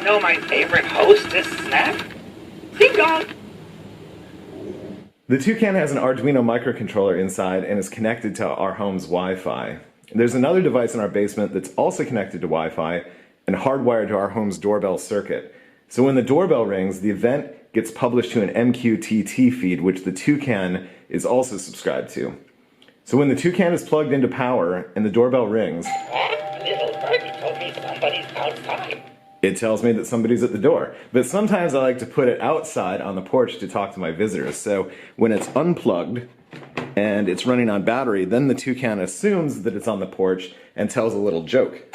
know my favorite hostess snack? Ding dong! The Toucan has an Arduino microcontroller inside and is connected to our home's Wi-Fi. There's another device in our basement that's also connected to Wi-Fi and hardwired to our home's doorbell circuit. So when the doorbell rings, the event gets published to an MQTT feed, which the Toucan is also subscribed to. So when the Toucan is plugged into power and the doorbell rings, A little birdie told me somebody's outside. it tells me that somebody's at the door. But sometimes I like to put it outside on the porch to talk to my visitors. So when it's unplugged and it's running on battery, then the Toucan assumes that it's on the porch and tells a little joke.